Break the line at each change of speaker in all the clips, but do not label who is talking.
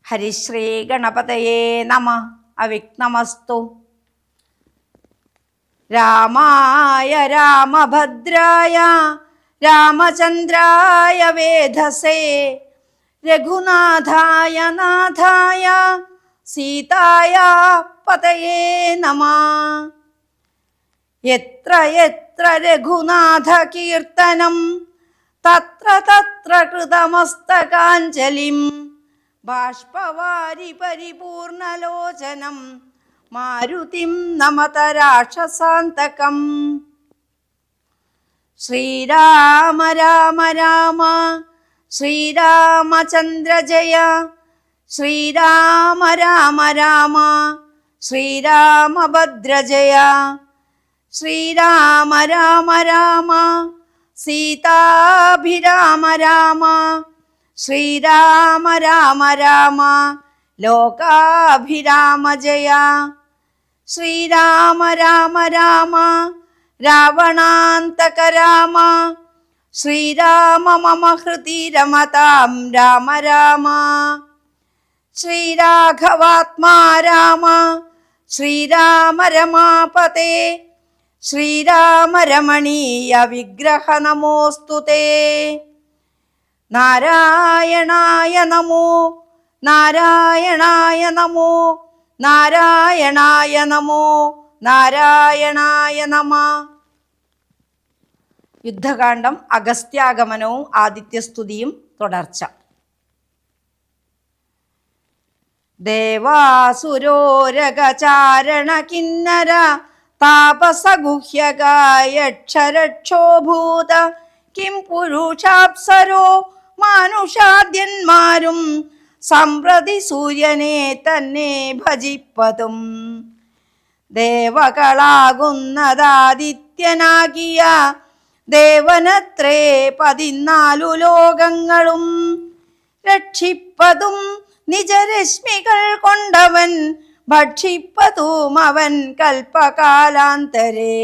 ഹരിശ്രീ ഗണപതയേ നമഃ. അവിഘ്നമസ്തു. രാമായ രാമഭദ്രായ രാമചന്ദ്രായ വേധസേ രഘുനാഥായ നാഥായ സീതായ പതയേ നമഃ. യത്ര യത്ര രഘുനാഥ കീർത്തനം തത്ര തത്ര കൃതമസ്തകാഞ്ജലിം ബാഷ്പവാരി പരിപൂർണലോചനം മാരുതിം നമത രാക്ഷസാന്തകം. ശ്രീരാമ രാമ രാമ ശ്രീരാമചന്ദ്ര ജയ. ശ്രീരാമ രാമ രാമ ശ്രീരാമഭദ്ര ജയ. ശ്രീരാമ രാമ രാമ സീതാഭിരാമ രാമ. ശ്രീരാമ രാമ രാമ ലോകാഭിരാമ ജയ. ശ്രീരാമ രാമ രാമ രാവണാന്തക രാമ. ശ്രീരാമ മമ ഹൃദി രമതാം രാമ രാമ. ശ്രീരാഘവാത്മാ രാമ. ശ്രീരാമ രമാപതേ. ശ്രീരാമ രമണീയ വിഗ്രഹ നമോസ്തുതേ. നാരായണായ നമോ നാരായണായ നമോ നാരായണായ നമോ നാരായണായ നമഃ. യുദ്ധകാന്ഡം അഗസ്ത്യാഗമനവും ആദിത്യസ്തുതിയും തുടർച്ച. ദേവാസുരോരഗചാരണ കിന്നര താപസഗുഹ്യകായക്ഷരക്ഷോഭൂത കിം പുരുഷാപ്സരോ മാനുഷാദ്യന്മാരും സമ്പ്രതി സൂര്യനെ തന്നെ ഭജിപ്പതും. ദേവകളാകുന്നതാദിത്യനാകിയ ദേവനത്രേ 14 ലോകങ്ങളും രക്ഷിപ്പതും നിജരശ്മികൾ കൊണ്ടവൻ ഭക്ഷിപ്പതും അവൻ കൽപ്പകാലാന്തരേ.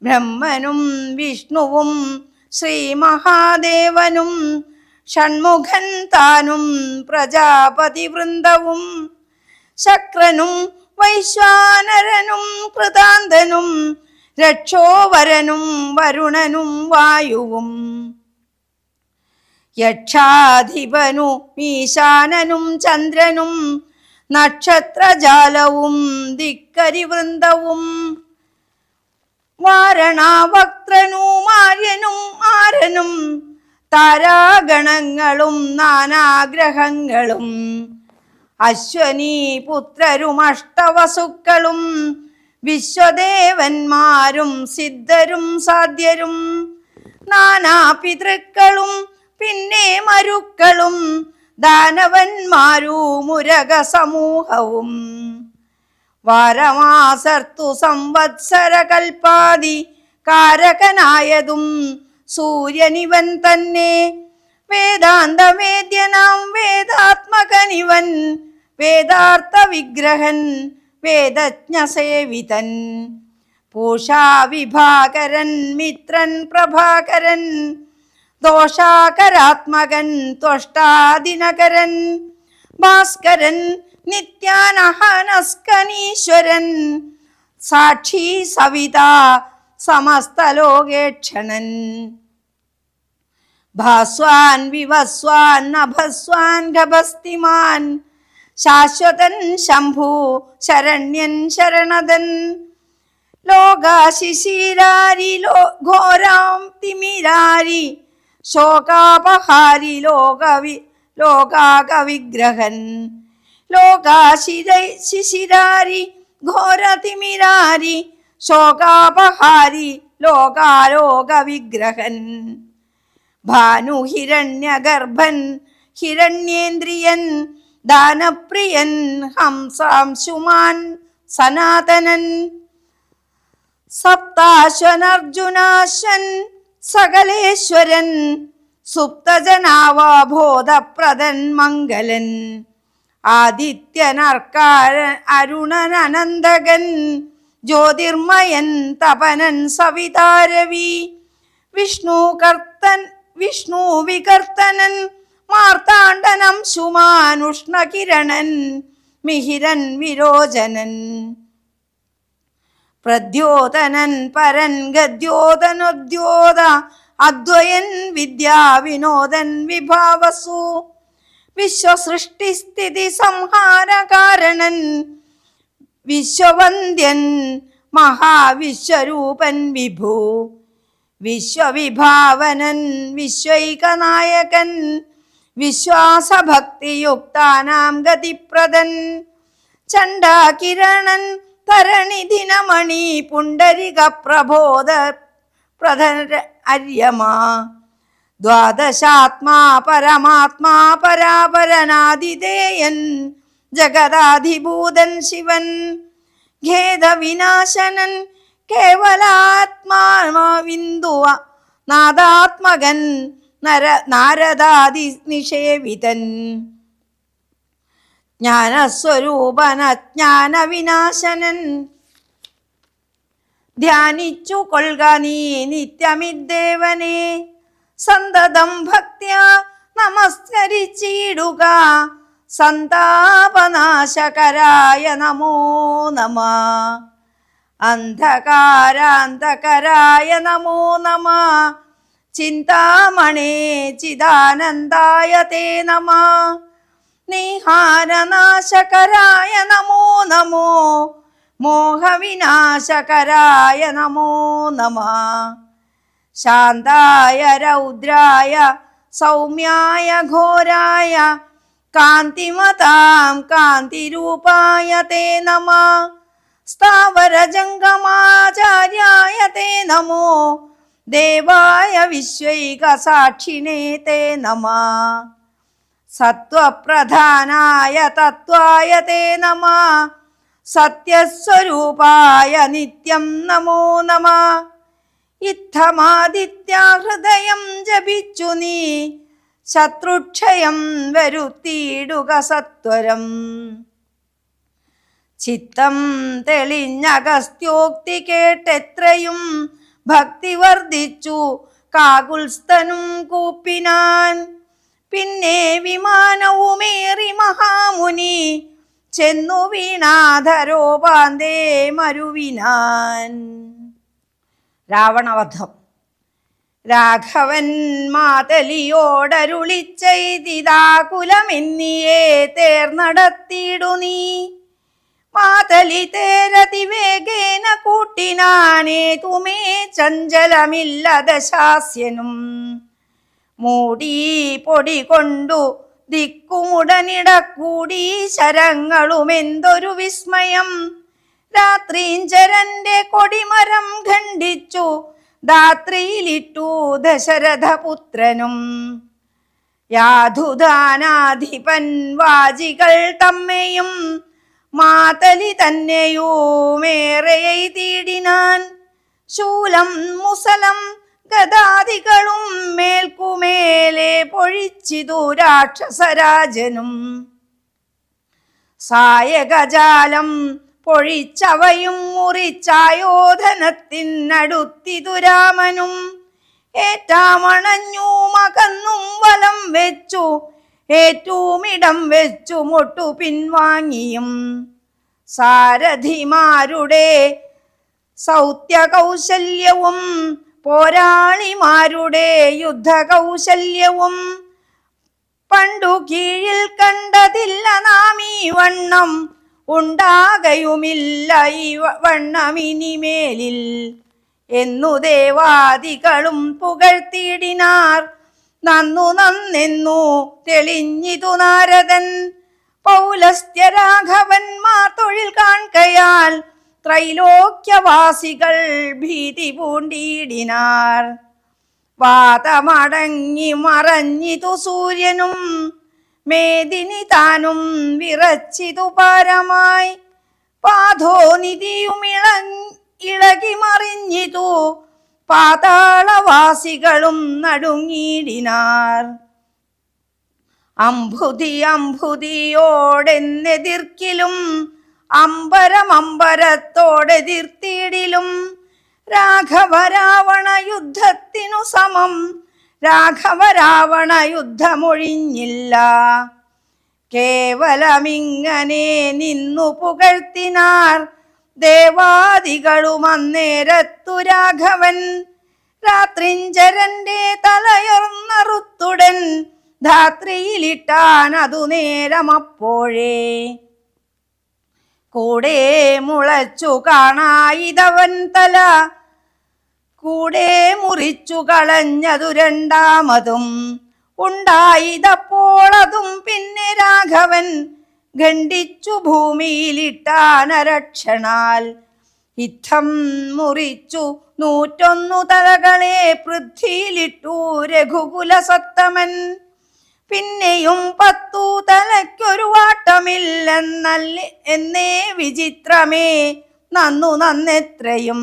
ബ്രഹ്മനും വിഷ്ണുവും ശ്രീ മഹാദേവനും ഷൺമുഖൻ താനും പ്രജാപതി വൃന്ദവും ശക്രനും വൈശ്വാനരനും കൃതാന്തനും രക്ഷോവരനും വരുണനും വായുവും യക്ഷാധിപനു ഈശാനനും ചന്ദ്രനും നക്ഷത്രജാലവും ധിക്കരിവൃന്ദവും വാരണാവക്ത്രനും ആര്യനും ആരനും താരാഗണങ്ങളും നാനാഗ്രഹങ്ങളും അശ്വനീ പുത്രരും അഷ്ടവസുക്കളും വിശ്വദേവന്മാരും സിദ്ധരും സാധ്യരും നാനാപിതൃക്കളും പിന്നെ മരുക്കളും ദാനവന്മാരും മുരക സമൂഹവും വാരമാസർത്തു സംവത്സര കൽപ്പാതി കാരകനായതും സൂര്യനിവൻ തന്നെ. വേദാന്തവേദ്യനാം വേദാത്മകനിവൻ വേദാർത്ഥ വിഗ്രഹൻ വേദജ്ഞസേവിതൻ. പൂഷാ വിഭാകരൻ മിത്രൻ പ്രഭാകരൻ ദോഷാകരാത്മകൻ ത്വഷ്ടാദിനകരൻ ഭാസ്കരൻ നിത്യാനഹനസ്കനീശ്വരൻ സാക്ഷി സവിത സമസ്തലോകേക്ഷണൻ. ഭാസ്വാൻ വിവസ്വാൻ നഭസ്വാൻ ഗഭസ്തിമാൻ ശാശ്വതൻ ശംഭു ശരണ്യൻ ശരണദൻ. ലോകാശിശിരാരി ഘോരാം തിമിരാരി ശോകാപഹാരി ലോകാകവിഗ്രഹൻ. ലോകാശിശിരാരി ഘോരതിമിരാരി ശോകാപഹാരി ലോകാലോകവിഗ്രഹൻ. ഭാനുഹിരണ്യഗർഭൻ ഹിരണ്യേന്ദ്രിയൻ ദാനപ്രിയൻ ഹംസാംശുമാൻ സനാതനൻ. സപ്താശ്വനർജുനാശ്വൻ സകലേശ്വരൻ സുപ്തജനാവബോധപ്രദൻ മംഗലൻ. ആദിത്യനർക്കാരൻ അരുണൻ അനന്തകൻ ജ്യോതിർമയൻ തപനൻ സവിതാരവി. വിഷ്ണു വികർത്തനൻ മാർത്താണ്ഡനം ശുമാനുഷ്ണകിരണൻ മിഹിരൻ വിരോചനൻ പ്രദ്യോതനൻ പരൻ ഗദ്യോതനോദ്യോത അദ്വയൻ വിദ്യാവിനോദൻ വിഭാവസു വിശ്വസൃഷ്ടിസ്ഥിതി സംഹാരകാരണൻ വിശ്വവന്ദ്യൻ മഹാവിശ്വരൂപൻ വിഭു വിശ്വവിഭാവനൻ വിശ്വൈകനായകൻ വിശ്വാസഭക്തിയുക്താനാം ഗതിപ്രദൻ ചണ്ഡാകിരണൻ തരണിദിനമണി പുണ്ടരിക പ്രബോധ പ്രധന അര്യമാ ദ്വാദശാത്മാ പരമാത്മാ പരാപരനാദിദേയൻ ജഗദാധിഭൂതൻ ശിവൻ ഖേദവിനാശനൻ കേവലാത്മാവിന്ദുവ നാദാത്മകൻ നാരദാദി നിഷേവിതൻ ജ്ഞാനസ്വരൂപന ജ്ഞാനവിനാശനൻ ധ്യാനിച്ചു കൊള്ളുക നീ നിത്യമിദ്ദേവനെ സന്തതം ഭക്ത്യ നമസ്കരിച്ചിടുക സന്താപനാശകരായ നമോ നമ അന്ധകാരാന്തകരായ നമോ നമ ചിന്താമണേ ചിദാനന്ദായ തേ നമ നിഹാരനാശകരായ നമോ നമോ മോഹവിനാശകരായ നമോ നമ ശാന്തായ രൗദ്രായ സൗമ്യായ ഘോരായ കാന്തിമതാം കാന്തിരൂപായ തേ നമ സ്ഥാവരജംഗമാചാര്യായ തേ നമോ ദേവായ വിശ്വൈകസാക്ഷിണേ തേ നമ സത്വപ്രധാനായ തത്വായ തേ നമ സത്യസ്വരൂപായ നിത്യം നമോ നമ ഇത്തമാദിത്യ ഹൃദയം ജപിച്ചു നീ ശത്രുക്ഷയം വരുത്തിയിടുക സത്വരം ചിത്തം തെളിഞ്ഞഗസ്ത്യോക്തി കേട്ടെത്രയും ഭക്തി വർദ്ധിച്ചു കാകുൽസ്ഥനും കൂപ്പിനാൻ പിന്നെ വിമാനവുമേറി മഹാമുനി ചെന്നു വീണാധരോപാന്തേ മരുവിനാൻ. രാവണവധം. രാഘവൻ മാതലിയോടരുളി ചെയ്തിതാകുലമെന്നിയെ തേർന്നടത്തിയിടു നീ. മാതലി തേരതിവേഗേന കൂട്ടിനാനേ തുമേ ചഞ്ചലമില്ല ദശാസ്യനും. മൂടി പൊടി കൊണ്ടു ദിക്കുമുടനിടക്കൂടി ശരങ്ങളുമെന്തൊരു വിസ്മയം. രാത്രീഞ്ചരന്റെ കൊടിമരം ഖണ്ഡിച്ചു ധാത്രിയിലിട്ടു ദശരഥപുത്രനും. യാധുദാനാധിപൻ വാജികൾ തമ്മെയും മാതലി തന്നെയുമേറെയ്തിടിനാൻ. ശൂലം മുസലം ഗദാദികളും മേൽക്കുമേലെ പൊഴിച്ചിതു രാക്ഷസരാജനും. സായകജാലം പൊഴിച്ചവയും മുറിച്ചായോധനത്തിനടുത്തിതു രാമനും. ഏറ്റാമണഞ്ഞു മകന്നും വലം വെച്ചു ഏറ്റുമിടം വെച്ചു മൊട്ടു പിൻവാങ്ങിയും. സാരഥിമാരുടെ സൗത്യകൗശല്യവും പോരാളിമാരുടെ യുദ്ധകൗശല്യവും പണ്ടു കീഴിൽ കണ്ടതില്ല നാം ഈ വണ്ണം. ഉണ്ടാകയുമില്ല ഈ വണ്ണമിനിമേലിൽ എന്നു ദേവാദികളും പുകഴ്ത്തിയിടിനാർ. നന്നു നന്നെന്നു തെളിഞ്ഞിതു നാരദൻ. പൗലസ്ത്യരാഘവന്മാർ തൊഴിൽ കാൺകയാൽ ത്രൈലോക്യവാസികൾ ഭീതി പൂണ്ടിയിടിനാർ. വാതമടങ്ങി മറഞ്ഞിതു സൂര്യനും മേദിനി താനും വിറച്ചിതു പാരമായി. പാധോനിധിയും ഇളകി മറിഞ്ഞിതു പാതാളവാസികളും നടുങ്ങിയിടിനാർ. അംബുധി അംബുധിയോടെന്നെതിർക്കിലും അമ്പരമമ്പരത്തോടെതിർത്തിയിടിലും രാഘവ രാവണ യുദ്ധത്തിനു സമം രാഘവ രാവണ യുദ്ധമൊഴിഞ്ഞില്ല. കേവലമിങ്ങനെ നിന്നു പുകഴ്ത്തിനാർ ദേവാദികളും അന്നേരത്തു രാഘവൻ. രാത്രിഞ്ചരന്റെ തലയൊർന്നറുത്തുടൻ ധാത്രിയിലിട്ടാൻ അതു നേരമപ്പോഴേ. കൂടെ മുളച്ചു കാണായിതവൻ തല കൂടെ മുറിച്ചു കളഞ്ഞതു രണ്ടാമതും. ഉണ്ടായിതപ്പോളതും പിന്നെ രാഘവൻ ഖണ്ഡിച്ചു ഭൂമിയിലിട്ടാനരക്ഷണാൽ. യുദ്ധം മുറിച്ചു 101 തലകളെ പൃഥ്വിയിലിട്ടു രഘുകുലസത്തമൻ. പിന്നെയും 10 തലയ്ക്കൊരു വാട്ടമില്ലെന്നേ വിചിത്രമേ നന്നെത്രയും.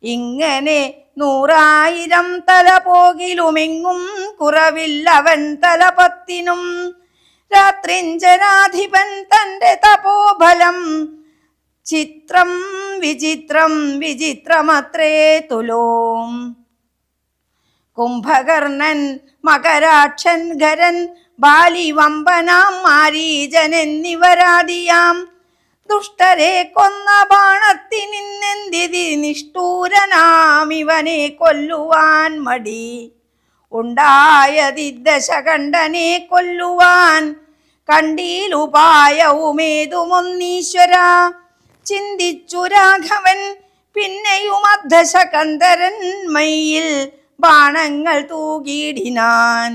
ഇങ്ങനെ 100,000 തല പോകിലുമെങ്ങും കുറവില്ലവൻ തല 10നും. രാത്രിഞ്ചരാധിപൻ തന്റെ തപോബലം ചിത്രം വിചിത്രം വിചിത്രമത്രേ തുലോം. കുംഭകർണൻ, മകരാക്ഷൻ, ഖരൻ, ബാലി, വമ്പനാം, മാരീചൻ എന്നിവരാദിയാം ദുഷ്ടരെ കൊന്ന ബാണത്തിനിന്നെന്തിതി നിഷ്ഠൂരനാം ഇവനെ കൊല്ലുവാൻ മടി. ഉണ്ടായതി ദശകണ്ഠനെ കൊല്ലുവാൻ കണ്ടീലുപായവുമേതുമൊന്നീശ്വര. ചിന്തിച്ചു രാഘവൻ പിന്നെയും അർദ്ധശകന്ധരൻ മയിൽ ബാണങ്ങൾ തൂകിയിടിനാൻ.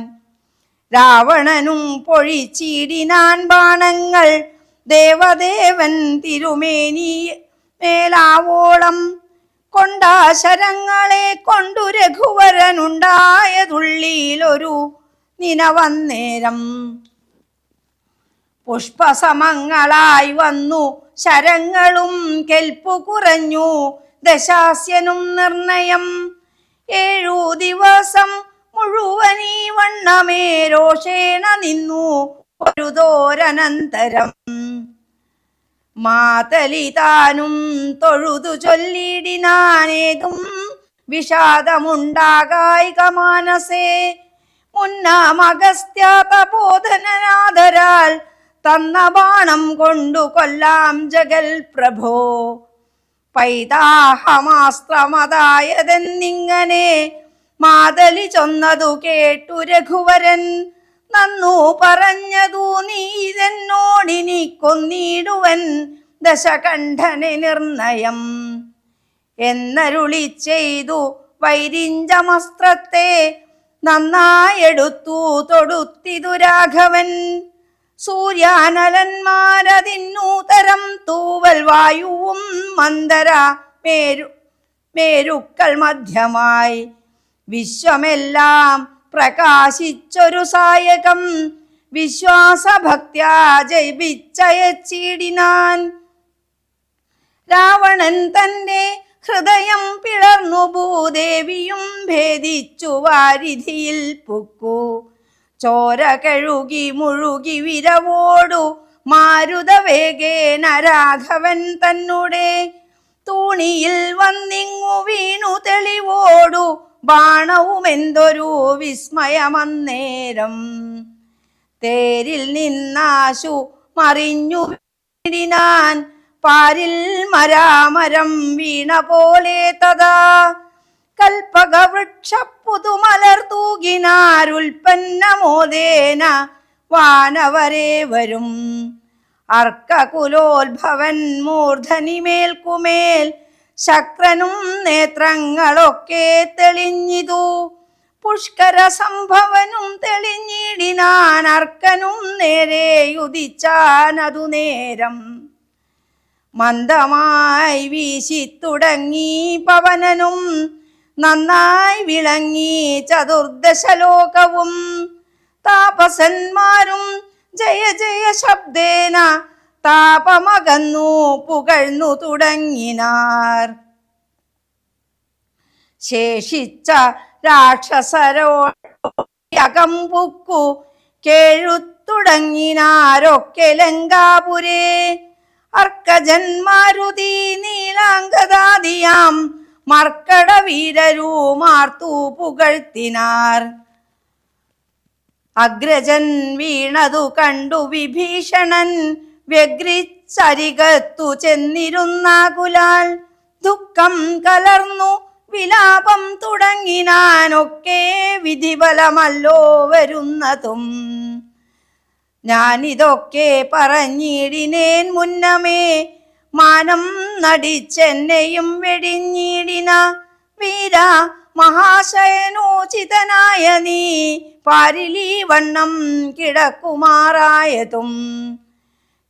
രാവണനും പൊഴിച്ചിടിനാൻ ബാണങ്ങൾ ദേവദേവൻ തിരുമേനി മേലാവോളം. കൊണ്ടാശരങ്ങളെ കൊണ്ടു രഘുവരനുണ്ടായതുള്ളിലൊരു നിനവന്നേരം. പുഷ്പസമങ്ങളായി വന്നു ശരങ്ങളും കെൽപ്പു കുറഞ്ഞു ദശാസ്യനും നിർണയം. 7 ദിവസം മുഴുവനീ വണ്ണമേ രോഷേണ നിന്നു ഒരു തോരനന്തരം. മാതലിതാനും തൊഴുതു ചൊല്ലിടിനാനേതും വിഷാദമുണ്ടാകായിക മാനസേ. മുന്നാമഗസ്ത്യ തപോധനനാദരാൽ തന്ന ബാണം കൊണ്ടു കൊല്ലാം ജഗൽ പ്രഭോ. പൈതാഹമാസ്ത്രമതായതെന്നിങ്ങനെ മാതലി ചൊന്നതു കേട്ടു രഘുവരൻ. നന്നു പറഞ്ഞതു നീ ഇതെന്നോടിനി കൊന്നിടുവൻ ദശകണ്ഠനെ നിർണയം എന്നരുളി ചെയ്തു വൈരിഞ്ചമസ്ത്രത്തെ നന്നായെടുത്തു തൊടുത്തിതു രാഘവൻ. സൂര്യാനലന്മാരതിന്നൂതരം തൂവൽ വായുവും മന്ദര മേരുക്കൾ മധ്യമായി വിശ്വമെല്ലാം പ്രകാശിച്ചൊരു സായകം വിശ്വാസഭക്ത്യാ ജയിപ്പിച്ചയച്ചിടിനാൻ. രാവണൻ തന്റെ ഹൃദയം പിളർന്നു ഭൂദേവിയും ഭേദിച്ചു വാരിധിയിൽ പുക്കു. ചോര കഴുകി മുഴുകി വിരവോടു മാരുതവേഗേന രാഘവൻ തന്നുടെ തൂണിയിൽ വന്നിങ്ങു വീണു തെളിവോടു ബാണവുമെന്തൊരു വിസ്മയമന്നേരം. തേരിൽ നിന്നാശു മറിഞ്ഞു വീടിനാൻ പാരിൽ മരാമരം വീണ പോലെ തഥാ. കൽപ്പകവൃക്ഷ പുതുമലർ തൂകിനാരുൽപ്പന്നമോദേന വാനവരെ വരും. അർക്കകുലോത്ഭവൻ മൂർധനിമേൽക്കുമേൽ ശക്രനും നേത്രങ്ങളൊക്കെ തെളിഞ്ഞിതു. പുഷ്കര സംഭവനും തെളിഞ്ഞിടിനാൻ അർക്കനും നേരെ ഉദിച്ചാനതു നേരം. മന്ദമായി വീശി തുടങ്ങി പവനനും നന്നായി വിളങ്ങി ചതുർദശലോകവും. താപസന്മാരും ജയ ജയ ശബ്ദേന താപമകന്നു പുകഴ്ന്നു തുടങ്ങിനാർ. ശേഷിച്ച രാക്ഷസരോകമ്പുക്കു കേഴുത്തുടങ്ങിനാരൊക്കെ ലങ്കാപുരേ. അർക്കജന്മാരുതി നീലാംഗദാദിയാം മർക്കട വീരരുമാർത്തു പുകഴ്ത്തിനാർ. അഗ്രജൻ വീണതു കണ്ടു വിഭീഷണൻ വ്യഗ്രിച്ചരികത്തു ചെന്നിരുന്നാകുലാൽ ദുഃഖം കലർന്നു വിലാപം തുടങ്ങിനാനൊക്കെ വിധിഫലമല്ലോ വരുന്നതും. ഞാനിതൊക്കെ പറഞ്ഞിടിനേൻ മുന്നമേ, മാനം നടിച്ചെന്നെയും വെടിഞ്ഞിടിന വീര മഹാശയനോചിതനായ നീ പാരിലീ വണ്ണം കിടക്കുമാറായതും.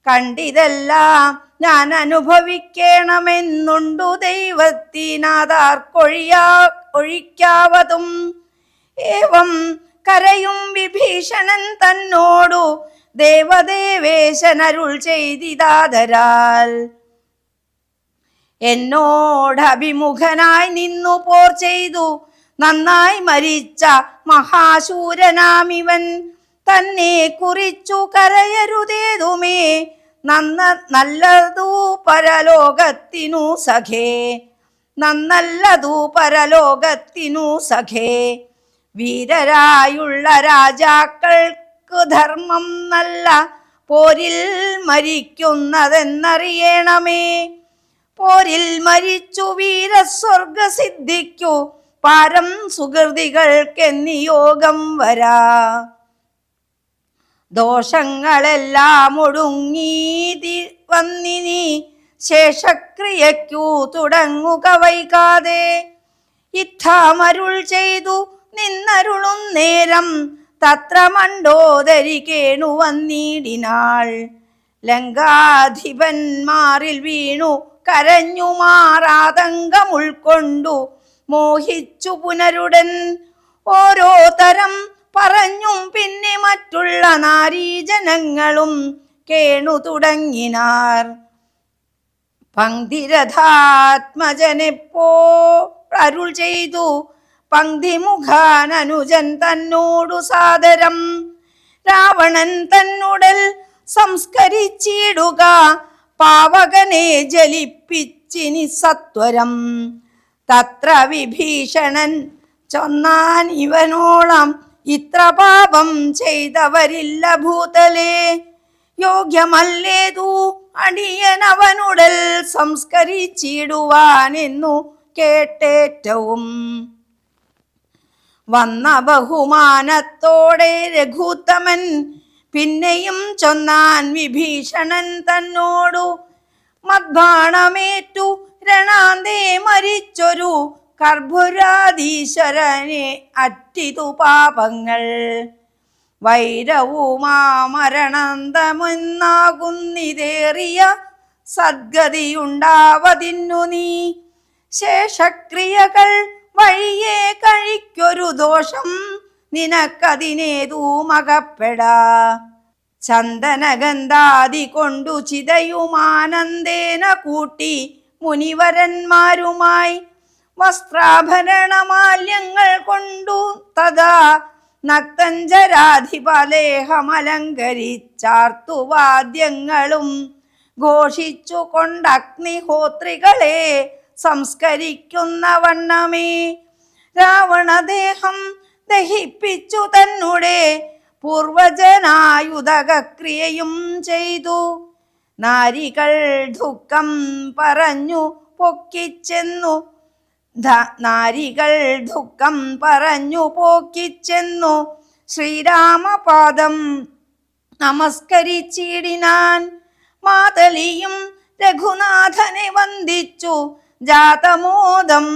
കണ്ടിതെല്ലാം ഞാൻ അനുഭവിക്കണമെന്നുണ്ടു ദൈവത്തിനാതാർക്കൊഴിക്കാവതും. ഏവം കരയും വിഭീഷണൻ തന്നോടു ദേവദേവേശനരുൾ ചെയ്തിതാദരാൽ. എന്നോടഭിമുഖനായി നിന്നു പോർ ചെയ്തു നന്നായി മരിച്ച മഹാശൂരനാമിവൻ. തന്നെ കുറിച്ചു കരയരുതേതുമേ, നല്ലതു പരലോകത്തിനു സഖേ, നന്നല്ലതു പരലോകത്തിനു സഖേ. വീരരായുള്ള രാജാക്കൾക്ക് ധർമ്മം നല്ല പോരിൽ മരിക്കുന്നതെന്നറിയണമേ. പോരിൽ മരിച്ചു വീരസ്വർഗസിദ്ധിക്കു പാരം സുഹൃതികൾക്കെന്നിയോഗം വരാ. ദോഷങ്ങളെല്ലാം ഒടുങ്ങി വന്നിനി ശേഷക്രിയയ്ക്കു തുടങ്ങുക വൈകാതെ. ഇത്തമരുൾ ചെയ്തു നിന്നരുളും നേരം തത്ര മണ്ഡോദരി കേണു വന്നിടിനാൾ. ലങ്കാധിപന്മാരിൽ വീണു കരഞ്ഞുമാറാതങ്കം ഉൾക്കൊണ്ടു മോഹിച്ചു പുനരുടൻ ഓരോ തരം പറഞ്ഞും പിന്നെ മറ്റുള്ള നാരീജനങ്ങളും കേണു തുടങ്ങിനാർ. പങ്ക്തിരഥാത്മജനെപ്പോ അരുൾ ചെയ്തു പങ്ക്തിമുഖാനനുജൻ തന്നോടു സാദരം. രാവണൻ തന്നുടൽ സംസ്കരിച്ചിടുക പാവകനെ ജലിപ്പിച്ചിനി സത്വരം. തത്ര വിഭീഷണൻ ചൊന്നാൻ ഇവനോളം ഇത്ര പാപം ചെയ്തവരില്ല ഭൂതലേ. യോഗ്യമല്ലേതു അടിയനവനുടൽ സംസ്കരിച്ചിടുവാനെന്നു കേട്ടേറ്റവും. വന്ന ബഹുമാനത്തോടെ രഘുത്തമൻ പിന്നെയും ചൊന്നാൻ വിഭീഷണൻ തന്നോടു മദ്ബാണമേറ്റു രണാന്തേ മരിച്ചൊരു കർഭുരാധീശ്വരനെ അറ്റിതു പാപങ്ങൾ. വൈരവുമാ മരണന്തമെന്നാകുന്നിതേറിയ സദ്ഗതിയുണ്ടാവതിന്നു നീ. ശേഷക്രിയകൾ വഴിയെ കഴിക്കൊരു ദോഷം നിനക്കതിനേതു മകപ്പെടാ. ചന്ദനഗന്ധാദി കൊണ്ടു ചിതയുമാനന്ദേന കൂട്ടി മുനിവരന്മാരുമായി വസ്ത്രാഭരണമാല്യങ്ങൾ കൊണ്ടു തഥാ നക്തഞ്ചരാധിപലേഹമലങ്കരിച്ചാർത്തുവാദ്യങ്ങളും ഘോഷിച്ചു കൊണ്ടഗ്നിഹോത്രികളെ സംസ്കരിക്കുന്ന വണ്ണമേ രാവണദേഹം ദഹിപ്പിച്ചു തന്നെ പൂർവജനായുധക്രിയയും ചെയ്തു. നാരികൾ ദുഃഖം പറഞ്ഞു പൊക്കിച്ചെന്നു പോക്കിച്ചെന്നു ശ്രീരാമപാദം നമസ്കരിച്ചിടിനാൻ. മാതലിയും രഘുനാഥനെ വന്ദിച്ചു ജാതമോദം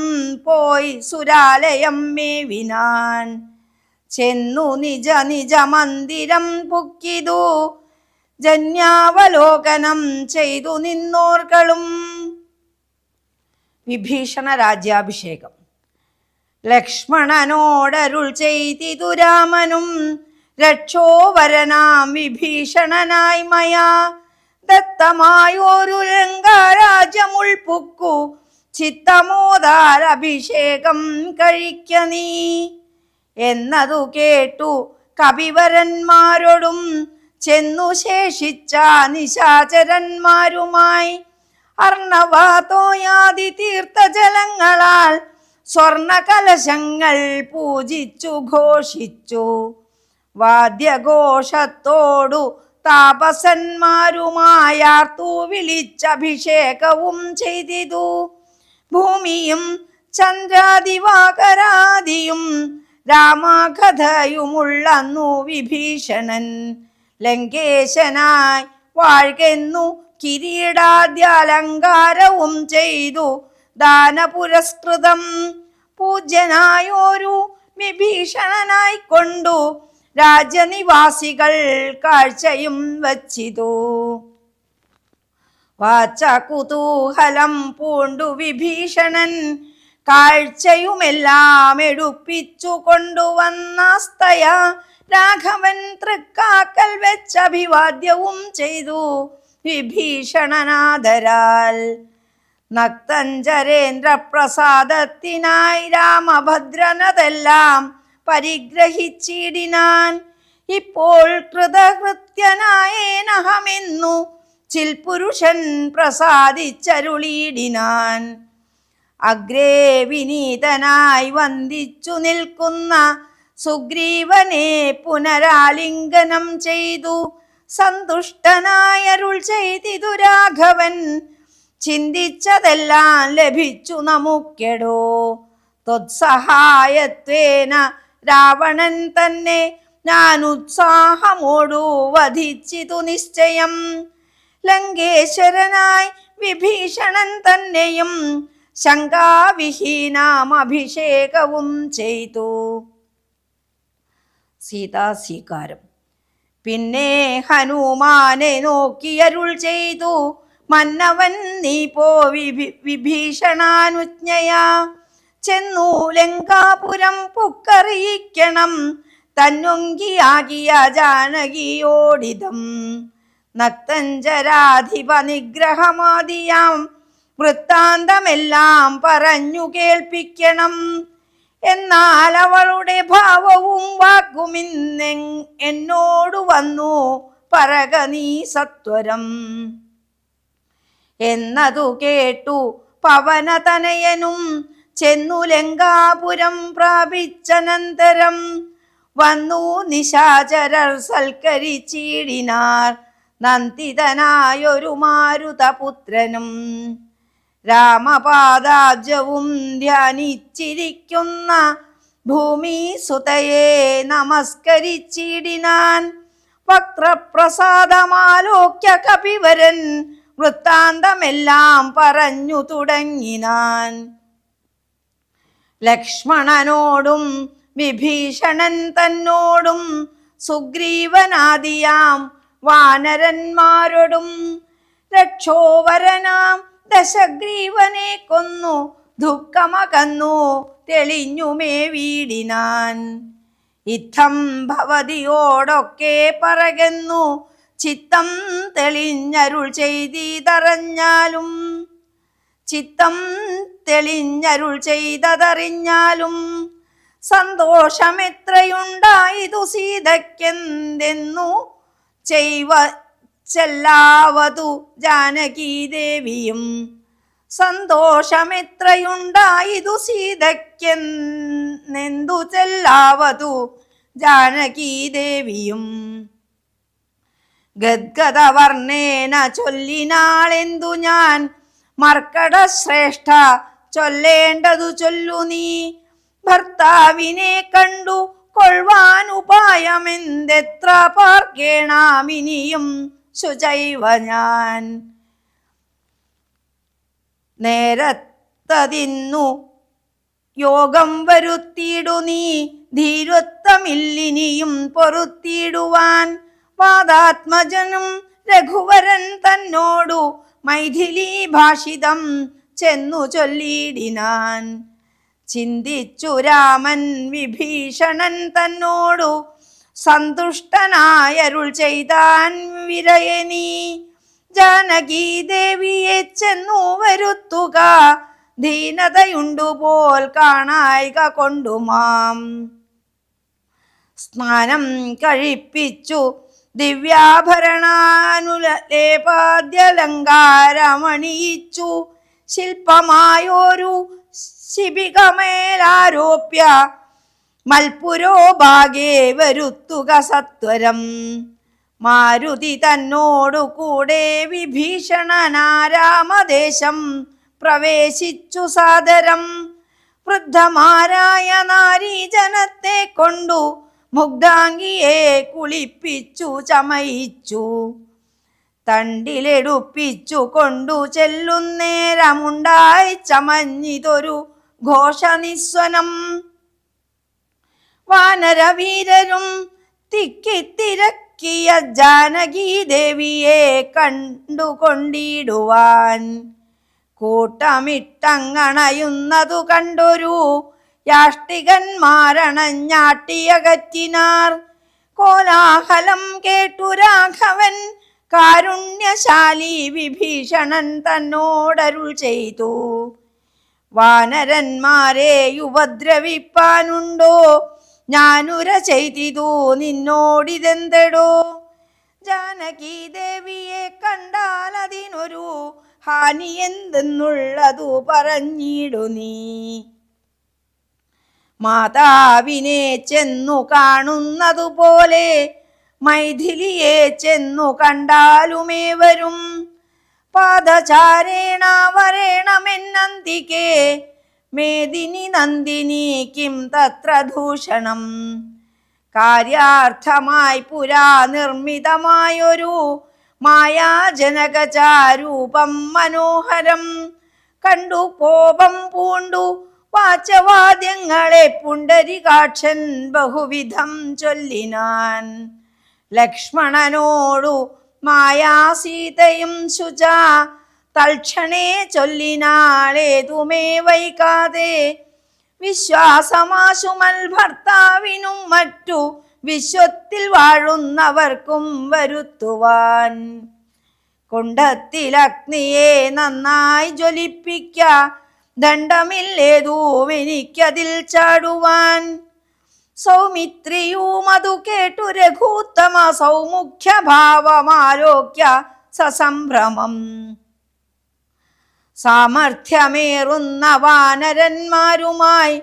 പോയി സുരാലയം മേവിനാൻ. ചെന്നു നിജ നിജ മന്ദിരം പുക്കിതു ജന്യാവലോകനം ചെയ്തു നിന്നോർകളും. വിഭീഷണ രാജ്യാഭിഷേകം. ലക്ഷ്മണനോടരുൾ ചെയ്തിതു രാമനും രക്ഷോവരനാം വിഭീഷണനായി മയാ ദത്തമായൊരു ലങ്കാരാജ്യമുൾപുക്കു ചിത്തമോദാൽ അഭിഷേകം കഴിക്ക നീ. എന്നതു കേട്ടു കപിവരന്മാരോടും ചെന്നു ശേഷിച്ച നിശാചരന്മാരുമായി അർണവാതോയാദി തീർത്ഥജലങ്ങളാൽ സ്വർണ കലശങ്ങൾ പൂജിച്ചു ഘോഷിച്ചു. വാദ്യഘോഷത്തോടു താപസന്മാരുമായാർത്തു വിളിച്ചഭിഷേകവും ചെയ്തിതു. ഭൂമിയും ചന്ദ്രാദിവാകരാദിയും രാമകഥയുമുള്ളന്നു വിഭീഷണൻ ലങ്കേശനായി വാഴ്കെന്നു കിരീടാദ്യാലങ്കാരവും ചെയ്തു ദാനപുരസ്കൃതം. പൂജ്യനായോരു വിഭീഷണനായിക്കൊണ്ടു രാജ്യനിവാസികൾ കാഴ്ചയും വച്ചിതു. വാച്ച കുതൂഹലം പൂണ്ടു വിഭീഷണൻ കാഴ്ചയുമെല്ലാം എടുപ്പിച്ചു കൊണ്ടുവന്നാസ്തയ രാഘവൻ തൃക്കാക്കൽ വെച്ച് അഭിവാദ്യവും ചെയ്തു വിഭീഷണനാദരാൽ. നക്തഞ്ചരേന്ദ്ര പ്രസാദത്തിനായി രാമഭദ്രനതെല്ലാം പരിഗ്രഹിച്ചിടിനാൻ. ഇപ്പോൾ കൃതകൃത്യനായേനഹമെന്നു ചിൽപുരുഷൻ പ്രസാദിച്ചരുളിയിടിനാൻ. അഗ്രേ വിനീതനായി വന്ദിച്ചു നിൽക്കുന്ന സുഗ്രീവനെ പുനരാലിംഗനം ചെയ്തു സന്തുഷ്ടനായരുൾ ചെയ്തിതു രാഘവൻ. ചിന്തിച്ചതെല്ലാം ലഭിച്ചു നമുക്കെടോ. ത്വത്സഹായത്വേന രാവണൻ തന്നെ ഞാൻ ഉത്സാഹമോടു വധിച്ചിതു നിശ്ചയം. ലങ്കേശ്വരനായി വിഭീഷണൻ തന്നെയും ശങ്കാവിഹീനാം അഭിഷേകവും ചെയ്തു. സീതാസ്വീകാരം. പിന്നെ ഹനുമാനെ നോക്കിയരുൾ ചെയ്തു മന്നവൻ നീ പോ വിഭീഷണാനുജ്ഞയാ ചെന്നു ലങ്കാപുരം പുക്കറിയിക്കണം തന്നൊങ്കിയാകിയ ജാനകിയോടിതം. നക്തഞ്ചരാധിപ നിഗ്രഹമാദിയാം വൃത്താന്തമെല്ലാം പറഞ്ഞു കേൾപ്പിക്കണം. എന്നാൽ അവളുടെ ഭാവവും വാക്കുമിന്ന് എന്നോടു വന്നു പറക നീ സത്വരം. എന്നതു കേട്ടു പവനതനയനും ചെന്നു ലങ്കാപുരം പ്രാപിച്ചനന്തരം വന്നു നിശാചരർ സൽക്കരിച്ചിടിനാർ നന്ദിതനായൊരു മാരുതപുത്രനും. രാമപാദാബ്ജവും ധ്യാനിച്ചിരിക്കുന്ന ഭൂമി സുതയെ നമസ്കരിച്ചിടിനാൻ. വക്രപ്രസാദമാലോക്യ കപിവരൻ വൃത്താന്തമെല്ലാം പറഞ്ഞു തുടങ്ങിനാൻ. ലക്ഷ്മണനോടും വിഭീഷണൻ തന്നോടും സുഗ്രീവനാദിയാം വാനരന്മാരോടും രക്ഷോവരനാം ദശഗ്രീവനെ കൊന്നു ദുഃഖമകന്നു തെളിഞ്ഞുമേ വീടിനാൻ. ഇത്തം ഭവതിയോടൊക്കെ പറകെന്നു ചിത്തം തെളിഞ്ഞരുൾ ചെയ്തറിഞ്ഞാലും സന്തോഷമെത്രയുണ്ടായിതു സീതയ്ക്കെന്തെന്നു ചെല്ലാവതു ജാനകീദേവിയും. സന്തോഷമെത്രയുണ്ടായിതു സീതയ്ക്കെന്തു ചെല്ലാവതു ജാനകീദേവിയും. ഗദ്ഗദവർണ്ണേന ചൊല്ലിനാളെന്തു ഞാൻ മർക്കടശ്രേഷ്ഠ ചൊല്ലേണ്ടതു ചൊല്ലു നീ. ഭർത്താവിനെ കണ്ടു കൊള്ളുവാനുപായമെന്തെത്ര പാർക്കേണാമിനിയും ശുചൈവ ഞാൻ. നേരത്തതിന്നു യോഗം വരുത്തിയിടു നീ ധീരത്വമില്ലിനിയും പൊറുത്തിയിടുവാൻ. വാദാത്മജനും രഘുവരൻ തന്നോടു മൈഥിലീ ഭാഷിതം ചെന്നു ചൊല്ലിയിടിനാൻ. ചിന്തിച്ചു രാമൻ വിഭീഷണൻ തന്നോടു സന്തുഷ്ടനായരുൾ ചെയ്താൻ വിരയനീ. ജാനകീദേവിയെ ചെന്നു വരുത്തുക ദീനതയുണ്ടുപോൽ കാണായിക കൊണ്ടുമാം. സ്നാനം കഴിപ്പിച്ചു ദിവ്യാഭരണാനുലേപാദ്യലങ്കാരമണിയിച്ചു ശില്പമായൊരു ശിബികമേലാരോപ്യ മൽപുരോ ഭാഗേ വരുത്തുക സത്വരം. മാരുതി തന്നോടു കൂടെ വിഭീഷണനാരാമദേശം പ്രവേശിച്ചു സാദരം. വൃദ്ധമാരായ നാരീജനത്തെ കൊണ്ടു മുഗ്ധാംഗിയെ കുളിപ്പിച്ചു ചമയിച്ചു. തണ്ടിലെടുപ്പിച്ചു കൊണ്ടു ചെല്ലുന്നേരമുണ്ടായി ചമഞ്ഞിതൊരു ഘോഷനിസ്വനം. വാനരവീരരും തിക്കിത്തിരക്കിയ ജാനകി ദേവിയെ കണ്ടുകൊണ്ടിടുവാൻ കൂട്ടമിട്ടങ്ങണയുന്നതു കണ്ടൊരു യാഷ്ടികന്മാരണഞ്ഞാട്ടിയകറ്റിനാർ. കോലാഹലം കേട്ടു രാഘവൻ കാരുണ്യശാലി വിഭീഷണൻ തന്നോടരുൾ ചെയ്തു. വാനരന്മാരെ ഉപദ്രവിപ്പാനുണ്ടോ? ഞാനുര ചെയ്തിതു നിന്നോടിതെന്തെടോ? ജാനകി ദേവിയെ കണ്ടാൽ അതിനൊരു ഹാനി എന്തെന്നുള്ളതു പറഞ്ഞിടു നീ. മാതാവിനെ ചെന്നു കാണുന്നതുപോലെ മൈഥിലിയെ ചെന്നു കണ്ടാലുമേവരും പാദചാരേണ വരേണമെന്നന്തികേ മേദിനി നന്ദിനി കിം തത്ര ദൂഷണം. കാര്യാർത്ഥമായി പുരാ നിർമ്മിതമായൊരു മായാജനകചാരൂപം മനോഹരം കണ്ടു കോപം പൂണ്ടു വാചവാദ്യങ്ങളെ പുണ്ടരികാക്ഷൻ ബഹുവിധം ചൊല്ലിനാൻ. ലക്ഷ്മണനോടു മായാസീതയും ശുച തൽക്ഷണേ ചൊല്ലിനാളേതുമേ വൈകാതെ. വിശ്വാസമാശുമൽ ഭർത്താവിനും മറ്റു വിശ്വത്തിൽ വാഴുന്നവർക്കും വരുത്തുവാൻ. കുണ്ഡത്തിലഗ്നിയെ നന്നായി ജ്വലിപ്പിക്ക, ദണ്ഡമില്ലേതും എനിക്കതിൽ ചാടുവാൻ. സൗമിത്രിയും അതു കേട്ടു രഘൂത്തമ സൗമുഖ്യഭാവമാലോക്യ സസംഭ്രമം. സാമർഥ്യമേറുന്ന വാനരന്മാരുമായി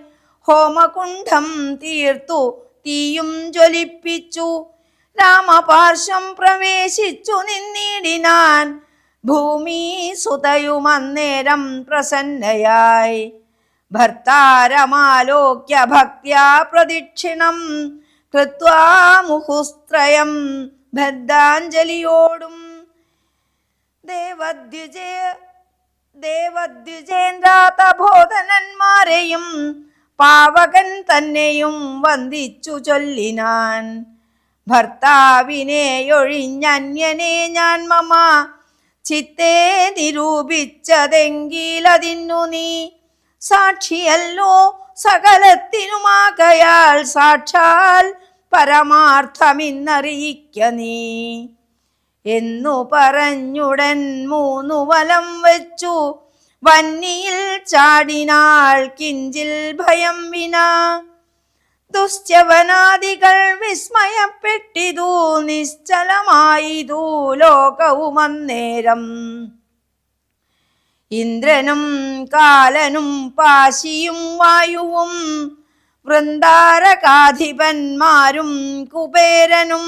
ഹോമകുണ്ഠം തീർത്തു തീയും ജ്വലിപ്പിച്ചു. രാമപാർശ്വം പ്രവേശിച്ചു നിന്നിടിനാൻ. ഭൂമി സുതയുമന്നേരം പ്രസന്നയായി ഭർത്താരമാലോക്യ ഭക്ത്യാ പ്രദക്ഷിണം കൃത്വാ മുഹുസ്ത്രയം ബദ്ധാഞ്ജലിയോടും. ദേവദ്വിജേന്ദ്രാതബോധനന്മാരെയും പാവകൻ തന്നെയും വന്ദിച്ചു ചൊല്ലിനാൻ. ഭർത്താവിനെയൊഴിഞ്ഞന്യനെ ഞാൻ മമ ചിത്തേ നിരൂപിച്ചതെങ്കിലതിന്നു നീ സാക്ഷിയല്ലോ സകലത്തിനുമാകയാൽ സാക്ഷാൽ പരമാർത്ഥമിന്നറിയിക്ക നീ എന്നു പറഞ്ഞുടൻ 3 വലം വെച്ചു വന്നിയിൽ ചാടിനാൾ കിഞ്ചിൽ ഭയം വിനാ. ദുശ്ചവനാദികൾ വിസ്മയപ്പെട്ടിതു നിശ്ചലമായിതു ലോകവുമന്നേരം. ഇന്ദ്രനും കാലനും പാശിയും വായുവും വൃന്ദാരകാധിപന്മാരും കുബേരനും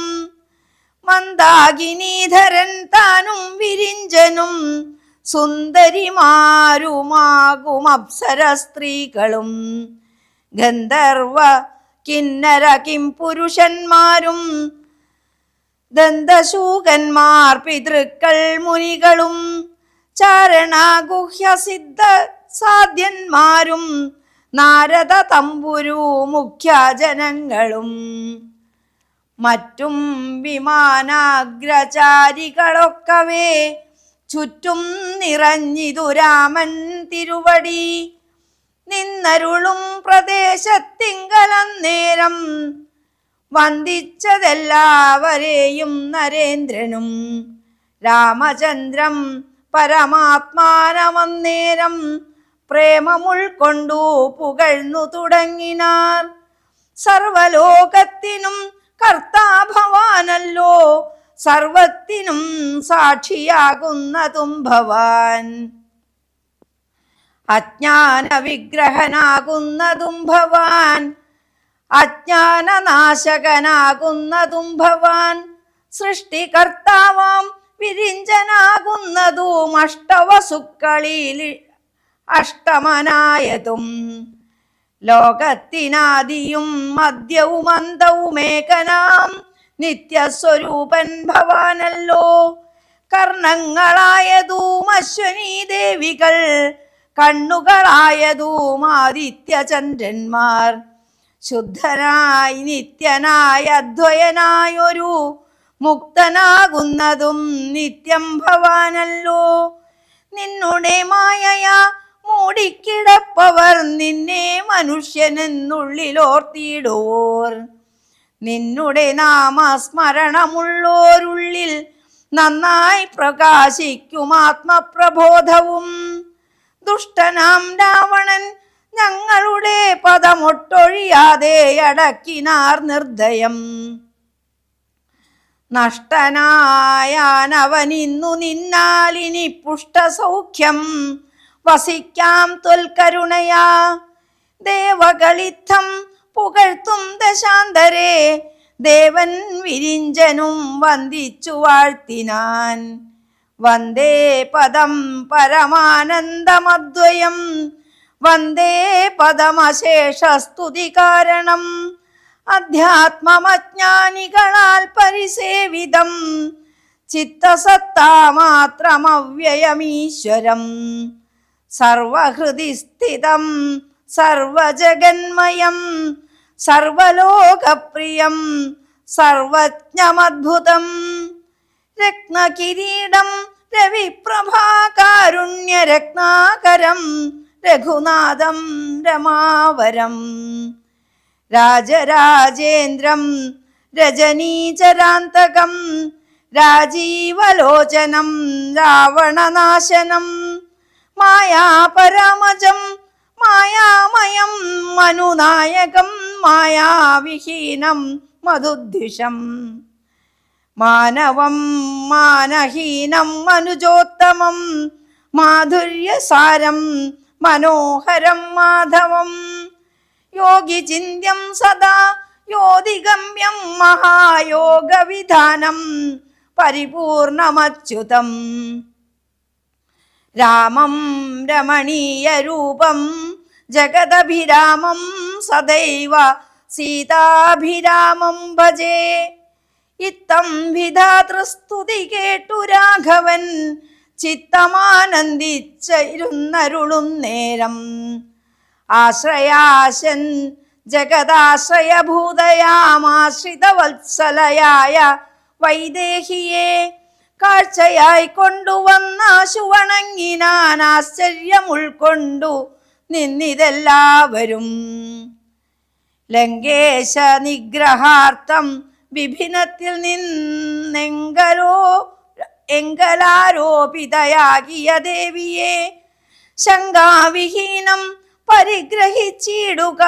മന്ദാകിനീധരൻ താനും വിരിഞ്ചനും സുന്ദരിമാരുമാകും അപ്സര സ്ത്രീകളും ഗന്ധർവ കിന്നര കിം പുരുഷന്മാരും ദന്തശൂകന്മാർ പിതൃക്കൾ മുനികളും ചാരണാഗുഹ്യ സിദ്ധ സാധ്യന്മാരും നാരദ തമ്പുരു മുഖ്യജനങ്ങളും മറ്റും വിമാനാഗ്രചാരികളൊക്കവേ ചുറ്റും നിറഞ്ഞിതു രാമൻ തിരുവടി. നിന്നരുളും പ്രദേശത്തിങ്കലന്നേരം വന്ദിച്ചതെല്ലാവരെയും നരേന്ദ്രനും. രാമചന്ദ്രം പരമാത്മാനമന്നേരം പ്രേമമുൾക്കൊണ്ടു പുകഴ്ന്നു തുടങ്ങിനാർ. സർവലോകത്തിനും കർത്താഭവാനല്ലോ, സർവത്തിനും സാക്ഷിയാകുന്നതും ഭവാൻ. അജ്ഞാന വിഗ്രഹനാകുന്നതും ഭവാൻ, അജ്ഞാനനാശകനാകുന്നതും ഭവാൻ. സൃഷ്ടികർത്താവാം വിരിഞ്ചനാകുന്നതും അഷ്ടവസുക്കളിൽ അഷ്ടമനായതും. ലോകത്തിനാദിയും മധ്യവും അന്തവുമേകനാം നിത്യസ്വരൂപൻ ഭവാനല്ലോ. കർണങ്ങളായതും അശ്വനീ ദേവികൾ, കണ്ണുകളായതും ആദിത്യചന്ദ്രന്മാർ. ശുദ്ധനായി നിത്യനായ അദ്വയനായൊരു മുക്തനാകുന്നതും നിത്യം ഭവാനല്ലോ. നിന്നുടെ മായയാ മൂടിക്കിടപ്പവർ നിന്നെ മനുഷ്യനെന്നുള്ളിലോർത്തിയിടുവോർ. നിന്നുടെ നാമസ്മരണമുള്ളോരുള്ളിൽ നന്നായി പ്രകാശിക്കും ആത്മപ്രബോധവും. ദുഷ്ടനാം രാവണൻ ഞങ്ങളുടെ പദമൊട്ടൊഴിയാതെ അടക്കിനാർ നിർദ്ദയം. നഷ്ടനായാനവനിന്നു നിന്നാലിനി പുഷ്ടസൗഖ്യം വസിക്കാം ത്വൽക്കരുണയാ. ദേവകളിത്തം പുകഴ്ത്തും ദശാന്തരേ, ദേവൻ വിരിഞ്ചനും വന്ദിച്ചു വാഴ്ത്തിനാൻ. വന്ദേ പദം പരമാനന്ദമദ്വയം, വന്ദേ പദമശേഷസ്തുതി കാരണം. അധ്യാത്മമജ്ഞാനികളാൽ പരിസേവിതം, ചിത്തസത്താമാത്രമവ്യയമീശ്വരം. സർവഹൃദി സ്ഥിതം സർവജഗന്മയം, സർവലോകപ്രിയം സർവജ്ഞമദ്ഭുതം. രത്നകിരീടം രവിപ്രഭാകാരുണ്യരത്നാകരം, രഘുനാഥം രമാവരം. രാജരാജേന്ദ്രം രജനീചരാന്തകം, രാജീവലോചനം രാവണനാശനം. മായാപരമജം മായാമയം മനുനായകം, മായാവിഹീനം മധുദ്വിഷം. മാനവം മാനഹീനം മനുജോത്തമം, മാധുര്യസാരം മനോഹരം മാധവം. യോഗിചിന്യം സദാ യോതിഗമ്യം, മഹായോഗവിധാനം പരിപൂർണമച്യുതം. രാമം രമണീയരൂപം ജഗദഭിരാമം, സദൈവ സീതാഭിരാമം ഭജേ. ഇത്തം വിധാതൃസ്തുതി കേട്ടു രാഘവൻ, ചിത്തമാനന്ദിച്ചിരുന്നരുളും നേരം. ആശ്രയാശൻ ജഗദാശ്രയഭൂതയാമാശ്രിതവത്സലയായ വൈദേഹിയെ കാഴ്ചയായി കൊണ്ടുവന്നാശു വണങ്ങിനാൻ. ആശ്ചര്യം ഉൾക്കൊണ്ടു നിന്നിതെല്ലാവരും. ലങ്കേശ നിഗ്രഹാർത്ഥം വിഭിന്നത്തിൽ എങ്കലാരോപിതയാകിയ ദേവിയെ ശങ്കാവിഹീനം പരിഗ്രഹിച്ചിടുക.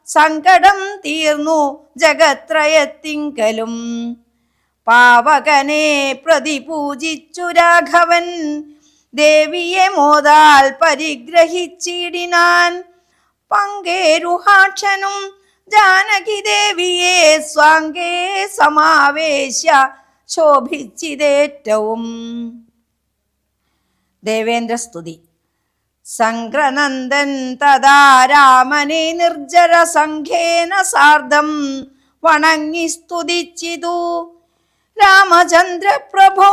സങ്കടം തീർന്നു ജഗത്രയത്തിങ്കലും. പാവകനെ പ്രതിപൂജിച്ചു രാഘവൻ, ദേവിയെ മോദാൽ പരിഗ്രഹിച്ചിടിനാൻ. പങ്കേരുഹാക്ഷനും ജാനകി ദേവിയെ സ്വാംഗേ സമാവേശ്യ ശോഭിച്ചിതേറ്റവും. ദേവേന്ദ്രസ്തുതി. സംക്രനന്ദൻ തഥാ രാമനെ നിർജ്ജര സംഘേന സാർദ്ധം വണങ്ങി സ്തുതിച്ചിതു. രാമചന്ദ്ര പ്രഭോ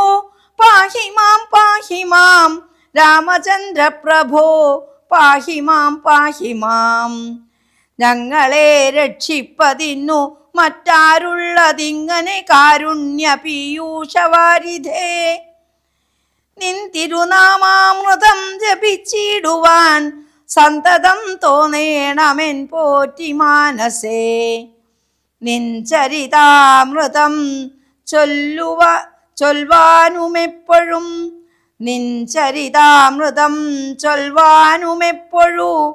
പാഹി മാം പാഹി മാം, രാമചന്ദ്ര പ്രഭോ പാഹി മാം പാഹി മാം. ഞങ്ങളെ രക്ഷിപ്പതിന്നു മറ്റാരുള്ളതിങ്ങനെ കാരുണ്യ പീയൂഷവാരിധേ. നിൻ തിരുനാമാമൃതം ജപിച്ചിടുവാൻ സന്തതം തോന്നേണമെൻ പോറ്റി മാനസേ. നിൻ ചരിതാമൃതം ചൊൽവാനുമെപ്പോഴും, നിൻ ചരിതാമൃതം ചൊൽവാനുമെപ്പോഴും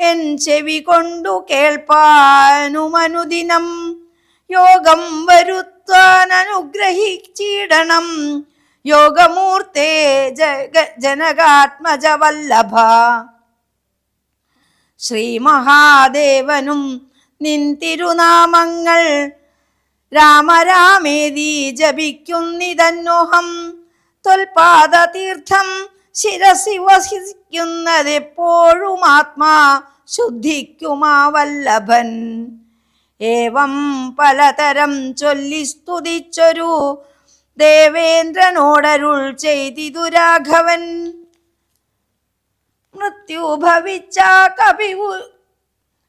എൻ ചെവി കൊണ്ടു കേൾപ്പാനുമനുദിനം. യോഗം വരുത്താൻ അനുഗ്രഹിച്ചിടണം യോഗമൂർത്തേ ജനകാത്മജ വല്ലഭ. ശ്രീ മഹാദേവനും നിൻ തിരുനാമങ്ങൾ രാമരാമേതി ജപിക്കുന്നിതന്നോഹം. ത്വൽപാദതീർത്ഥം ശിരസി വസിക്കുന്നതെപ്പോഴും ആത്മാ ശുദ്ധിക്കുമാ വല്ലഭൻ. ഏവം പലതരം ചൊല്ലി സ്തുതിച്ചൊരു ദേവേന്ദ്രനോടരുൾ ചെയ്തിതു രാഘവൻ.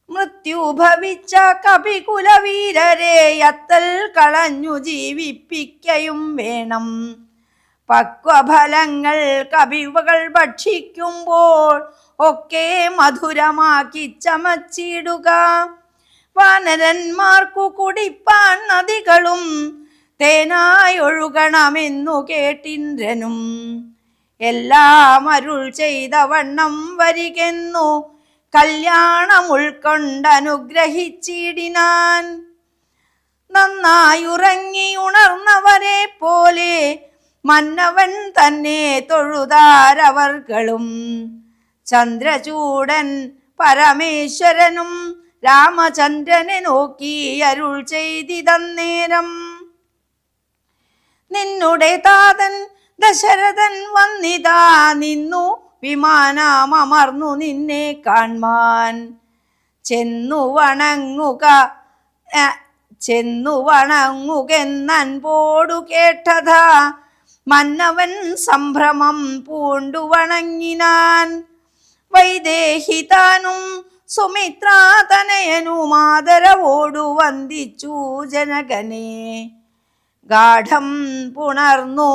മൃത്യുഭവിച്ച കപികുലവീരരെ യത്തൽ കളഞ്ഞു ജീവിപ്പിക്കയും വേണം. പക്വഫലങ്ങൾ കപികൾ ഭക്ഷിക്കുമ്പോൾ ഒക്കെ മധുരമാക്കി ചമച്ചിടുക. വാനരന്മാർക്കു കുടിപ്പാൻ നദികളും തേനായൊഴുകണമെന്നു കേട്ടിന്ദ്രനും. എല്ലാം അരുൾ ചെയ്ത വണ്ണം വരികെന്നു കല്യാണം ഉൾക്കൊണ്ടനുഗ്രഹിച്ചിടിനാൻ. നന്നായുറങ്ങി ഉണർന്നവരെ പോലെ മന്നവൻ തന്നെ തൊഴുതാരവർകളും. ചന്ദ്രചൂടൻ പരമേശ്വരനും രാമചന്ദ്രനെ നോക്കി അരുൾ ചെയ്തിതന്നേരം. നിന്നുടെ താതൻ ദശരഥൻ വന്നിതാ നിന്നു വിമാനമർന്നു നിന്നെ കാൺമാൻ. ചെന്നു വണങ്ങുകെന്നൻപോടു കേട്ടതാ മന്നവൻ സംഭ്രമം പൂണ്ടു വണങ്ങിനാൻ. വൈദേഹിതാനും സുമിത്രാതനയനുമാദരവോടു വന്ദിച്ചു ജനകനെ. ഗാഠം പുണർന്നു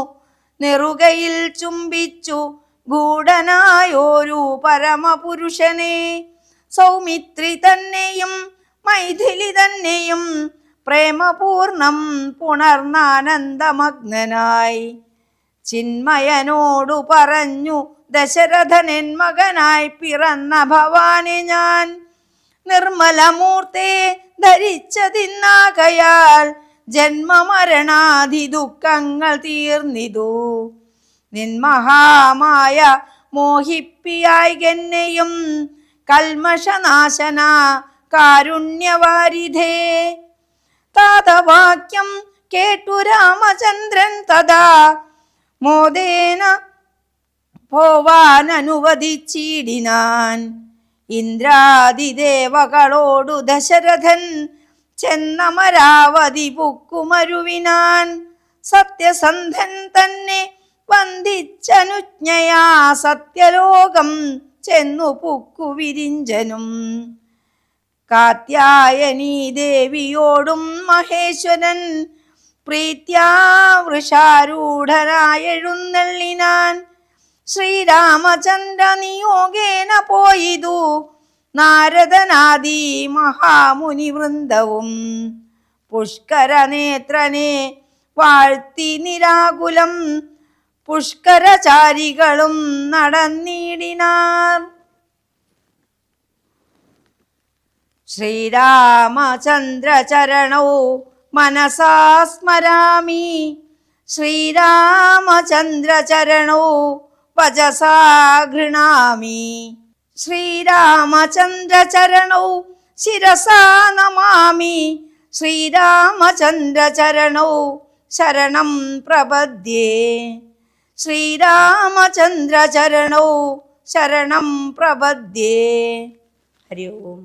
നെറുകയിൽ ചുംബിച്ചു ഗൂഢനായോരു പരമപുരുഷനെ. സൗമിത്രി തന്നെയും മൈഥിലി തന്നെയും പ്രേമപൂർണം പുണർന്നാനന്ദമഗ്നനായി ചിന്മയനോടു പറഞ്ഞു ദശരഥനൻ മകനായി പിറന്ന ഭവാനെ ഞാൻ. നിർമ്മലമൂർത്തെ ധരിച്ചതിന്നാകയാൽ ജന്മമരണാധി ദുഃഖങ്ങൾ തീർന്നിതു. നിൻമഹാമായ മോഹിപ്പിയായികെന്നെയും കൽമഷനാശന കാരുണ്യവാരിധേ. താതവാക്യം കേട്ടു രാമചന്ദ്രൻ തഥാ മോദേന പോവാൻ അനുവദിച്ചിടിനാൻ. ഇന്ദ്രാദിദേവകളോടു ദശരഥൻ ചെന്നമരാവതി പുക്കുമരുവിനാൻ. സത്യസന്ധൻ തന്നെ വന്ദിച്ചനുജ്ഞയാ സത്യലോകം ചെന്നു പുക്കു വിരിഞ്ചനും. കാത്യായനീ ദേവിയോടും മഹേശ്വരൻ പ്രീത്യാ വൃഷാരൂഢനായെഴുന്നള്ളിനാൻ. ശ്രീരാമചന്ദ്ര നിയോഗേന പോയിതു നാരദനാദി മഹാമുനി വൃന്ദവും. പുഷ്കരനേത്രനെ വാഴ്ത്തി നിരാകുലം പുഷ്കരചാരികളും നടന്നിടിനാർ. ശ്രീരാമചന്ദ്ര ചരണൗ മനസാ സ്മരാമി. ശ്രീരാമചന്ദ്ര ചരണൗ വചസാ ഗൃണാമി. ശ്രീരാമചന്ദ്ര ചരണൗ ശിരസാ നമാമി. ശ്രീരാമചന്ദ്ര ചരണൗ ശരണം പ്രപദ്യേ. ശ്രീരാമചന്ദ്ര ചരണൗ ശരണം പ്രപദ്യേ. ഹരി ഓം.